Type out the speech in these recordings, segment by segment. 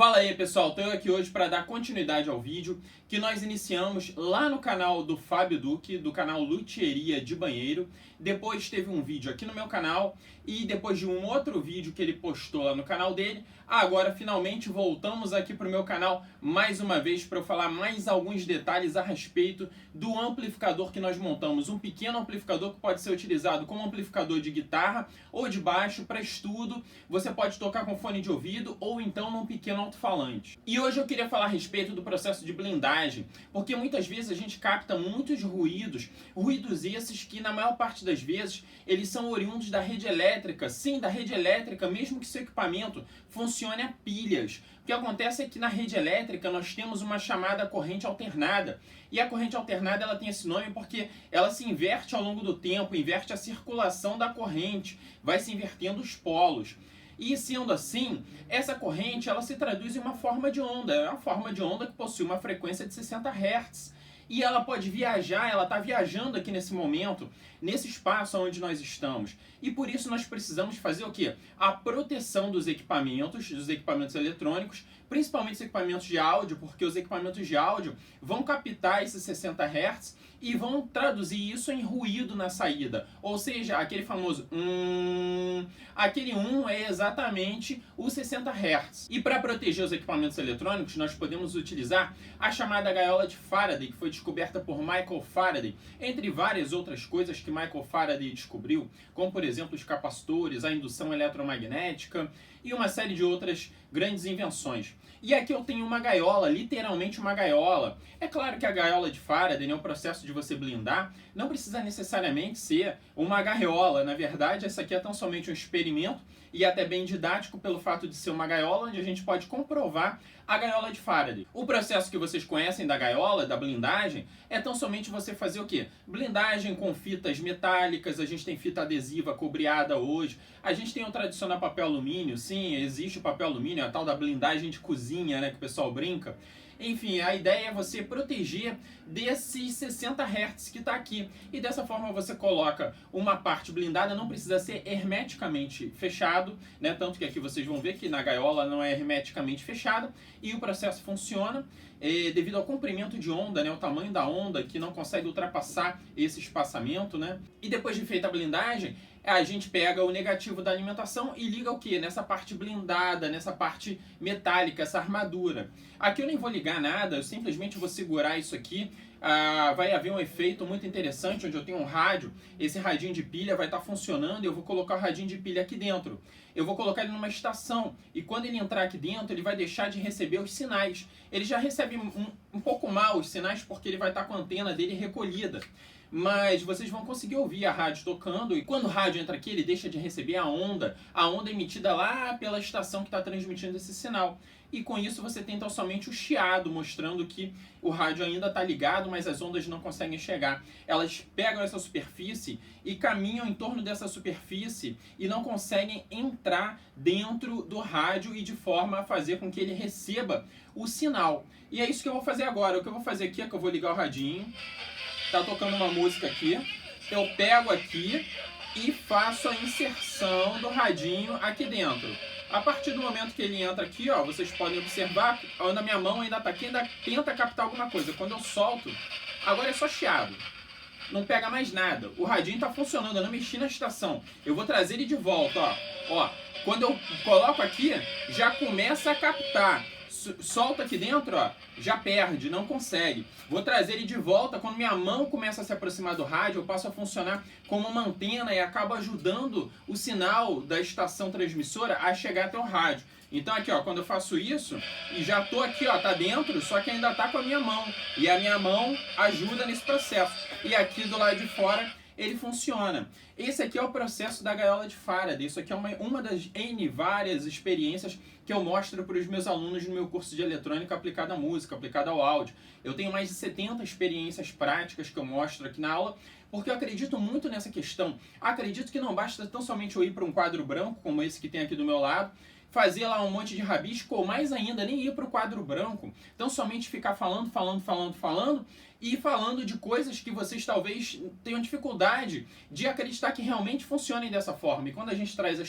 Fala aí pessoal, estou aqui hoje para dar continuidade ao vídeo que nós iniciamos lá no canal do Fábio Duque, do canal Luthieria de Banheiro. Depois teve um vídeo aqui no meu canal e depois de um outro vídeo que ele postou lá no canal dele, agora finalmente voltamos aqui para o meu canal mais uma vez para eu falar mais alguns detalhes a respeito do amplificador que nós montamos. Um pequeno amplificador que pode ser utilizado como amplificador de guitarra ou de baixo para estudo. Você pode tocar com fone de ouvido ou então num pequeno alto-falante. E hoje eu queria falar a respeito do processo de blindagem, porque muitas vezes a gente capta muitos ruídos esses que na maior parte das vezes eles são oriundos da rede elétrica, sim, da rede elétrica, mesmo que seu equipamento funcione a pilhas. O que acontece é que na rede elétrica nós temos uma chamada corrente alternada, e a corrente alternada ela tem esse nome porque ela se inverte ao longo do tempo, inverte a circulação da corrente, vai se invertendo os polos. E sendo assim, essa corrente ela se traduz em uma forma de onda. É uma forma de onda que possui uma frequência de 60 Hz. E ela pode viajar, ela está viajando aqui nesse momento, nesse espaço onde nós estamos. E por isso nós precisamos fazer o quê? A proteção dos equipamentos eletrônicos, principalmente os equipamentos de áudio, porque os equipamentos de áudio vão captar esses 60 Hz e vão traduzir isso em ruído na saída. Ou seja, aquele famoso aquele é exatamente os 60 Hz. E para proteger os equipamentos eletrônicos, nós podemos utilizar a chamada gaiola de Faraday, que foi descoberta por Michael Faraday, entre várias outras coisas que Michael Faraday descobriu, como por exemplo os capacitores, a indução eletromagnética e uma série de outras grandes invenções. E aqui eu tenho uma gaiola, literalmente uma gaiola. É claro que a gaiola de Faraday, né, o processo de você blindar, não precisa necessariamente ser uma gaiola. Na verdade, essa aqui é tão somente um experimento e até bem didático pelo fato de ser uma gaiola onde a gente pode comprovar a gaiola de Faraday. O processo que vocês conhecem da gaiola, da blindagem, é tão somente você fazer o quê? Blindagem com fitas metálicas, a gente tem fita adesiva cobreada hoje, a gente tem o tradicional papel alumínio, sim, existe o papel alumínio, a tal da blindagem de cozinha, né, que o pessoal brinca. Enfim, a ideia é você proteger desses 60 Hz que está aqui. E dessa forma você coloca uma parte blindada, não precisa ser hermeticamente fechado, né? Tanto que aqui vocês vão ver que na gaiola não é hermeticamente fechada e o processo funciona devido ao comprimento de onda, né? O tamanho da onda que não consegue ultrapassar esse espaçamento, né? E depois de feita a blindagem, a gente pega o negativo da alimentação e liga o que? Nessa parte blindada, nessa parte metálica, essa armadura. Aqui eu nem vou ligar nada, eu simplesmente vou segurar isso aqui. Vai haver um efeito muito interessante onde eu tenho um rádio, esse radinho de pilha vai estar funcionando e eu vou colocar o radinho de pilha aqui dentro. Eu vou colocar ele numa estação e quando ele entrar aqui dentro ele vai deixar de receber os sinais. Ele já recebe um pouco mal os sinais porque ele vai estar com a antena dele recolhida. Mas vocês vão conseguir ouvir a rádio tocando e quando o rádio entra aqui ele deixa de receber a onda emitida lá pela estação que está transmitindo esse sinal. E com isso você tem então somente o chiado, mostrando que o rádio ainda está ligado, mas as ondas não conseguem chegar. Elas pegam essa superfície e caminham em torno dessa superfície e não conseguem entrar dentro do rádio e de forma a fazer com que ele receba o sinal. E é isso que eu vou fazer agora. O que eu vou fazer aqui é que eu vou ligar o radinho. Tá tocando uma música aqui. Eu pego aqui e faço a inserção do radinho aqui dentro. A partir do momento que ele entra aqui, ó, vocês podem observar, a minha mão ainda tá aqui, ainda tenta captar alguma coisa. Quando eu solto, agora é só chiado. Não pega mais nada. O radinho tá funcionando, eu não mexi na estação. Eu vou trazer ele de volta, ó. Ó, quando eu coloco aqui, já começa a captar. Solta aqui dentro, ó, já perde, não consegue. Vou trazer ele de volta, quando minha mão começa a se aproximar do rádio, eu passo a funcionar como uma antena e acabo ajudando o sinal da estação transmissora a chegar até o rádio. Então aqui, ó, quando eu faço isso, e já tô aqui, ó, tá dentro, só que ainda tá com a minha mão. E a minha mão ajuda nesse processo. E aqui do lado de fora, ele funciona. Esse aqui é o processo da gaiola de Faraday. Isso aqui é uma das N várias experiências que eu mostro para os meus alunos no meu curso de eletrônica aplicada à música, aplicada ao áudio. Eu tenho mais de 70 experiências práticas que eu mostro aqui na aula, porque eu acredito muito nessa questão. Acredito que não basta tão somente eu ir para um quadro branco, como esse que tem aqui do meu lado, fazer lá um monte de rabisco, ou mais ainda, nem ir para o quadro branco. Então somente ficar falando e falando de coisas que vocês talvez tenham dificuldade de acreditar que realmente funcionem dessa forma. E quando a gente traz a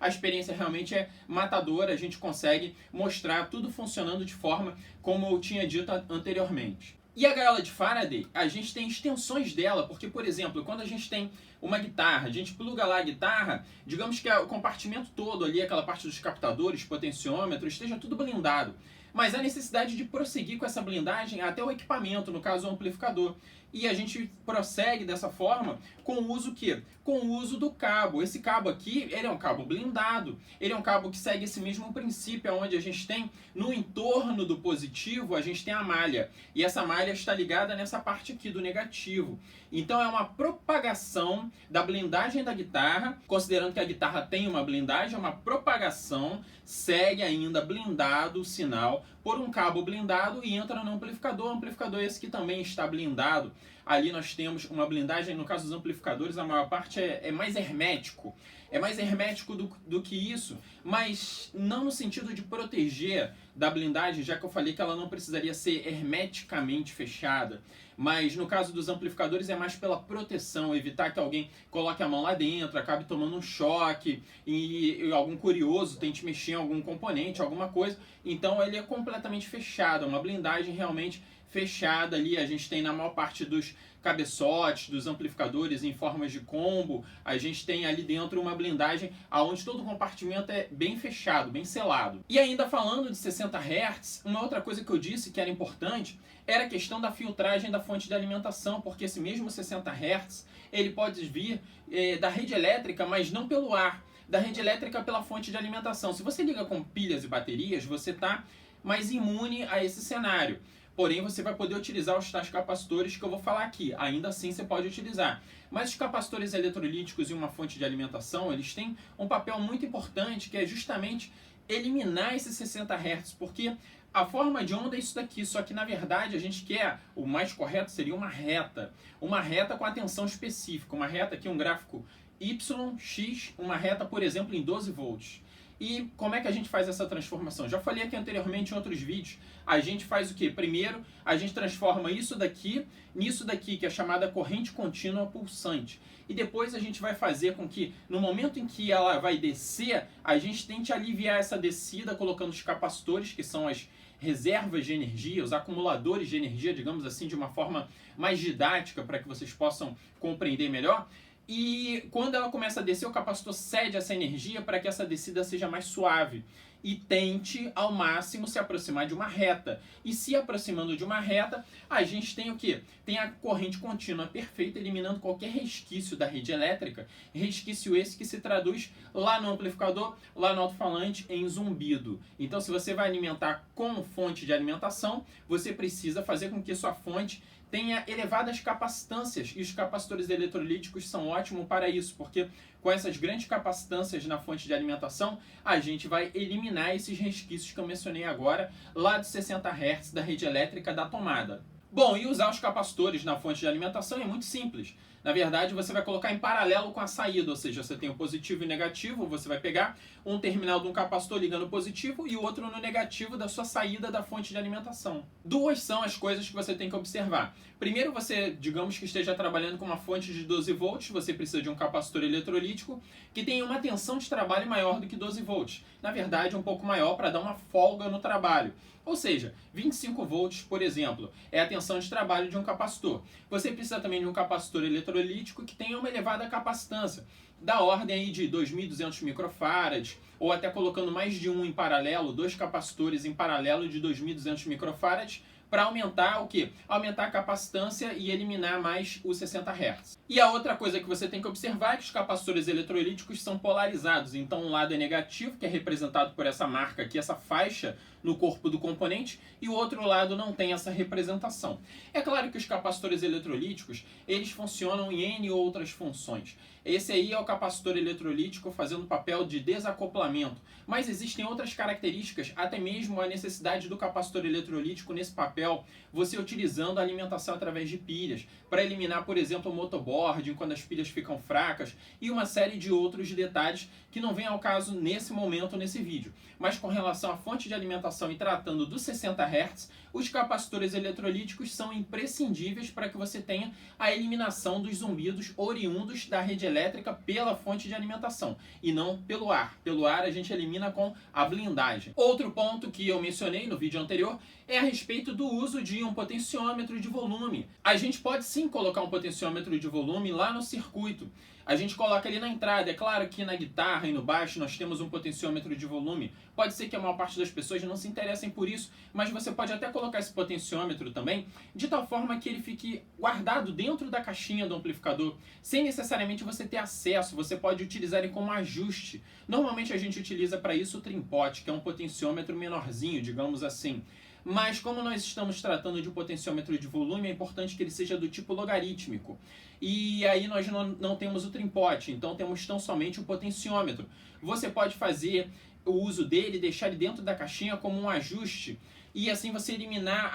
experiência realmente é matadora, a gente consegue mostrar tudo funcionando de forma como eu tinha dito anteriormente. E a gaiola de Faraday, a gente tem extensões dela, porque, por exemplo, quando a gente tem uma guitarra, a gente pluga lá a guitarra, digamos que o compartimento todo ali, aquela parte dos captadores, potenciômetros, esteja tudo blindado. Mas há necessidade de prosseguir com essa blindagem até o equipamento, no caso o amplificador. E a gente prossegue dessa forma com o uso quê? Com o uso do cabo. Esse cabo aqui, ele é um cabo blindado. Ele é um cabo que segue esse mesmo princípio, onde a gente tem no entorno do positivo, a gente tem a malha. E essa malha está ligada nessa parte aqui do negativo. Então é uma propagação da blindagem da guitarra, considerando que a guitarra tem uma blindagem, é uma propagação, segue ainda blindado o sinal por um cabo blindado e entra no amplificador. O amplificador esse que também está blindado. Ali nós temos uma blindagem, no caso dos amplificadores, a maior parte é mais hermético. É mais hermético do que isso, mas não no sentido de proteger da blindagem, já que eu falei que ela não precisaria ser hermeticamente fechada. Mas no caso dos amplificadores é mais pela proteção, evitar que alguém coloque a mão lá dentro, acabe tomando um choque e algum curioso tente mexer em algum componente, alguma coisa. Então ele é completamente fechado, é uma blindagem realmente fechada ali. A gente tem na maior parte dos cabeçotes, dos amplificadores em formas de combo, a gente tem ali dentro uma blindagem onde todo o compartimento é bem fechado, bem selado. E ainda falando de 60 Hz, uma outra coisa que eu disse que era importante era a questão da filtragem da fonte de alimentação, porque esse mesmo 60 Hz ele pode vir da rede elétrica, mas não pelo ar, da rede elétrica pela fonte de alimentação. Se você liga com pilhas e baterias, você está mais imune a esse cenário. Porém, você vai poder utilizar os tais capacitores que eu vou falar aqui. Ainda assim, você pode utilizar. Mas os capacitores eletrolíticos e uma fonte de alimentação, eles têm um papel muito importante, que é justamente eliminar esses 60 Hz, porque a forma de onda é isso daqui, só que na verdade a gente quer, o mais correto seria uma reta com a tensão específica, uma reta aqui, um gráfico Y, X, uma reta, por exemplo, em 12 volts. E como é que a gente faz essa transformação? Já falei aqui anteriormente em outros vídeos. A gente faz o quê? Primeiro, a gente transforma isso daqui nisso daqui, que é chamada corrente contínua pulsante. E depois a gente vai fazer com que, no momento em que ela vai descer, a gente tente aliviar essa descida colocando os capacitores, que são as reservas de energia, os acumuladores de energia, digamos assim, de uma forma mais didática, para que vocês possam compreender melhor. E quando ela começa a descer, o capacitor cede essa energia para que essa descida seja mais suave. E tente, ao máximo, se aproximar de uma reta. E se aproximando de uma reta, a gente tem o quê? Tem a corrente contínua perfeita, eliminando qualquer resquício da rede elétrica. Resquício esse que se traduz lá no amplificador, lá no alto-falante, em zumbido. Então, se você vai alimentar com fonte de alimentação, você precisa fazer com que sua fonte tenha elevadas capacitâncias, e os capacitores eletrolíticos são ótimos para isso, porque com essas grandes capacitâncias na fonte de alimentação, a gente vai eliminar esses resquícios que eu mencionei agora, lá dos 60 Hz da rede elétrica da tomada. Bom, e usar os capacitores na fonte de alimentação é muito simples. Na verdade, você vai colocar em paralelo com a saída, ou seja, você tem o positivo e o negativo, você vai pegar um terminal de um capacitor ligando o positivo e o outro no negativo da sua saída da fonte de alimentação. Duas são as coisas que você tem que observar. Primeiro, você, digamos que esteja trabalhando com uma fonte de 12 volts, você precisa de um capacitor eletrolítico que tenha uma tensão de trabalho maior do que 12 volts. Na verdade, um pouco maior para dar uma folga no trabalho. Ou seja, 25 volts, por exemplo, é a tensão de trabalho de um capacitor. Você precisa também de um capacitor eletrolítico que tenha uma elevada capacitância, da ordem aí de 2.200 microfarads, ou até colocando mais de um em paralelo, dois capacitores em paralelo de 2.200 microfarads, para aumentar o quê? Aumentar a capacitância e eliminar mais os 60 Hz. E a outra coisa que você tem que observar é que os capacitores eletrolíticos são polarizados. Então um lado é negativo, que é representado por essa marca aqui, essa faixa no corpo do componente e o outro lado não tem essa representação. É claro que os capacitores eletrolíticos, eles funcionam em N outras funções. Esse aí é o capacitor eletrolítico fazendo papel de desacoplamento, mas existem outras características, até mesmo a necessidade do capacitor eletrolítico nesse papel, você utilizando a alimentação através de pilhas, para eliminar, por exemplo, o motoboarding quando as pilhas ficam fracas e uma série de outros detalhes que não vem ao caso nesse momento, nesse vídeo. Mas com relação à fonte de alimentação e tratando dos 60 Hz, os capacitores eletrolíticos são imprescindíveis para que você tenha a eliminação dos zumbidos oriundos da rede elétrica pela fonte de alimentação e não pelo ar. Pelo ar a gente elimina com a blindagem. Outro ponto que eu mencionei no vídeo anterior é a respeito do uso de um potenciômetro de volume. A gente pode sim colocar um potenciômetro de volume lá no circuito. A gente coloca ali na entrada. É claro que na guitarra e no baixo nós temos um potenciômetro de volume. Pode ser que a maior parte das pessoas não se interessem por isso, mas você pode até colocar esse potenciômetro também de tal forma que ele fique guardado dentro da caixinha do amplificador, sem necessariamente você ter acesso. Você pode utilizar ele como ajuste. Normalmente a gente utiliza para isso o trimpote, que é um potenciômetro menorzinho, digamos assim. Mas como nós estamos tratando de um potenciômetro de volume, é importante que ele seja do tipo logarítmico. E aí nós não temos o trimpote, então temos tão somente o potenciômetro. Você pode fazer o uso dele, deixar ele dentro da caixinha como um ajuste, e assim você eliminar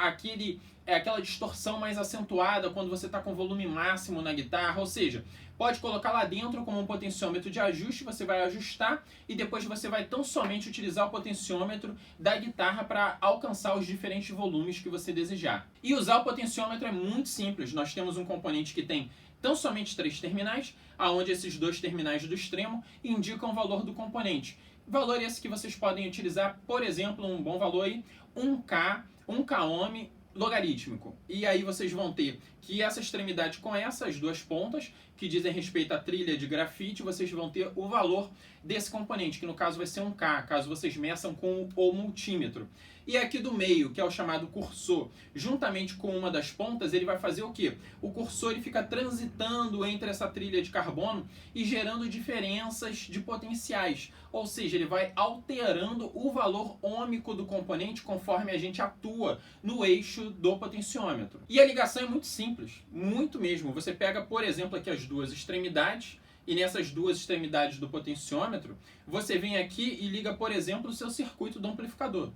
aquela distorção mais acentuada quando você está com volume máximo na guitarra. Ou seja, pode colocar lá dentro como um potenciômetro de ajuste, você vai ajustar e depois você vai tão somente utilizar o potenciômetro da guitarra para alcançar os diferentes volumes que você desejar. E usar o potenciômetro é muito simples. Nós temos um componente que tem tão somente 3 terminais, aonde esses 2 terminais do extremo indicam o valor do componente. Valor esse que vocês podem utilizar, por exemplo, um bom valor aí, 1K ohm logarítmico. E aí vocês vão ter que essa extremidade com essas 2 pontas, que dizem respeito à trilha de grafite, vocês vão ter o valor desse componente, que no caso vai ser 1K, caso vocês meçam com o multímetro. E aqui do meio, que é o chamado cursor, juntamente com uma das pontas, ele vai fazer o quê? O cursor ele fica transitando entre essa trilha de carbono e gerando diferenças de potenciais. Ou seja, ele vai alterando o valor ôhmico do componente conforme a gente atua no eixo do potenciômetro. E a ligação é muito simples, muito mesmo. Você pega, por exemplo, aqui as 2 extremidades, e nessas 2 extremidades do potenciômetro, você vem aqui e liga, por exemplo, o seu circuito do amplificador.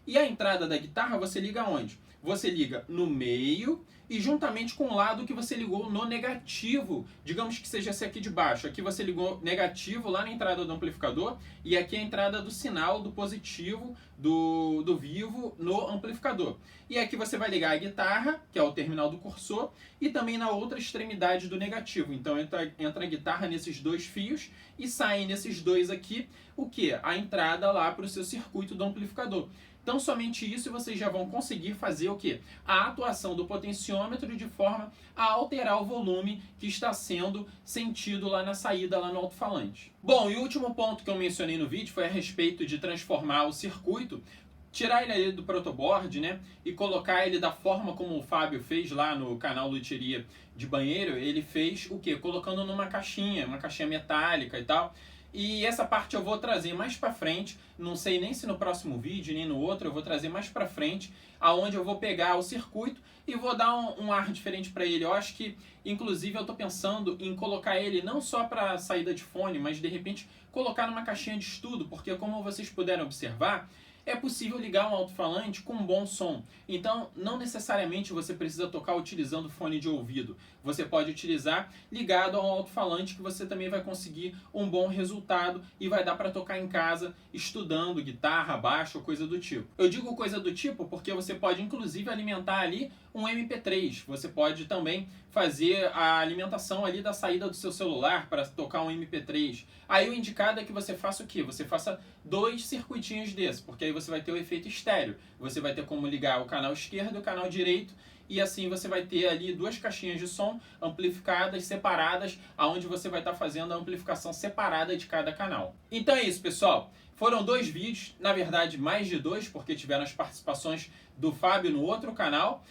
E a entrada da guitarra você liga onde? Você liga no meio e juntamente com o lado que você ligou no negativo, digamos que seja esse aqui de baixo. Aqui você ligou negativo lá na entrada do amplificador e aqui a entrada do sinal do positivo do vivo no amplificador. E aqui você vai ligar a guitarra, que é o terminal do cursor, e também na outra extremidade do negativo. Então entra a guitarra nesses 2 fios e sai nesses 2 aqui o que? A entrada lá para o seu circuito do amplificador. Então somente isso vocês já vão conseguir fazer o quê? A atuação do potenciômetro de forma a alterar o volume que está sendo sentido lá na saída, lá no alto-falante. Bom, e o último ponto que eu mencionei no vídeo foi a respeito de transformar o circuito, tirar ele ali do protoboard, né? E colocar ele da forma como o Fábio fez lá no canal Luthieria de Banheiro. Ele fez o quê? Colocando numa caixinha, uma caixinha metálica e tal. E essa parte eu vou trazer mais pra frente, não sei nem se no próximo vídeo, nem no outro, eu vou trazer mais pra frente, aonde eu vou pegar o circuito e vou dar um ar diferente para ele. Eu acho que, inclusive, eu tô pensando em colocar ele não só para saída de fone, mas de repente colocar numa caixinha de estudo, porque como vocês puderam observar, é possível ligar um alto-falante com um bom som. Então, não necessariamente você precisa tocar utilizando fone de ouvido. Você pode utilizar ligado a um alto-falante que você também vai conseguir um bom resultado e vai dar para tocar em casa estudando guitarra, baixo ou coisa do tipo. Eu digo coisa do tipo porque você pode inclusive alimentar ali um MP3. Você pode também fazer a alimentação ali da saída do seu celular para tocar um MP3. Aí o indicado é que você faça o quê? Você faça 2 circuitinhos desses, porque aí você vai ter o efeito estéreo. Você vai ter como ligar o canal esquerdo e o canal direito, e assim você vai ter ali 2 caixinhas de som amplificadas, separadas, aonde você vai estar fazendo a amplificação separada de cada canal. Então é isso, pessoal. Foram 2 vídeos, na verdade mais de 2, porque tiveram as participações do Fábio no outro canal,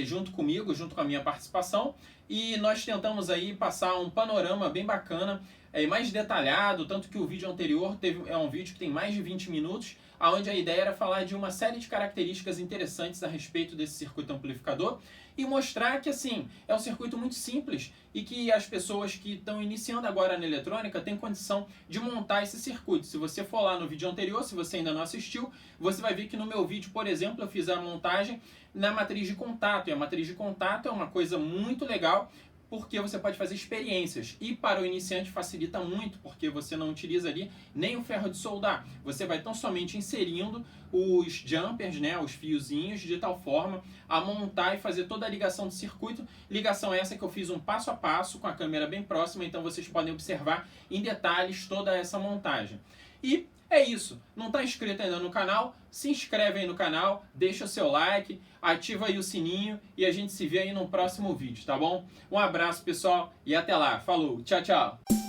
junto comigo, junto com a minha participação, e nós tentamos aí passar um panorama bem bacana, mais detalhado, tanto que o vídeo anterior é um vídeo que tem mais de 20 minutos, onde a ideia era falar de uma série de características interessantes a respeito desse circuito amplificador e mostrar que, assim, é um circuito muito simples e que as pessoas que estão iniciando agora na eletrônica têm condição de montar esse circuito. Se você for lá no vídeo anterior, se você ainda não assistiu, você vai ver que no meu vídeo, por exemplo, eu fiz a montagem na matriz de contato. E a matriz de contato é uma coisa muito legal, porque você pode fazer experiências. E para o iniciante facilita muito, porque você não utiliza ali nem o ferro de soldar. Você vai tão somente inserindo os jumpers, né, os fiozinhos, de tal forma a montar e fazer toda a ligação do circuito. Ligação essa que eu fiz um passo a passo, com a câmera bem próxima, então vocês podem observar em detalhes toda essa montagem. E é isso. Não está inscrito ainda no canal? Se inscreve aí no canal, deixa o seu like, ativa aí o sininho e a gente se vê aí no próximo vídeo, tá bom? Um abraço, pessoal, e até lá. Falou, tchau, tchau!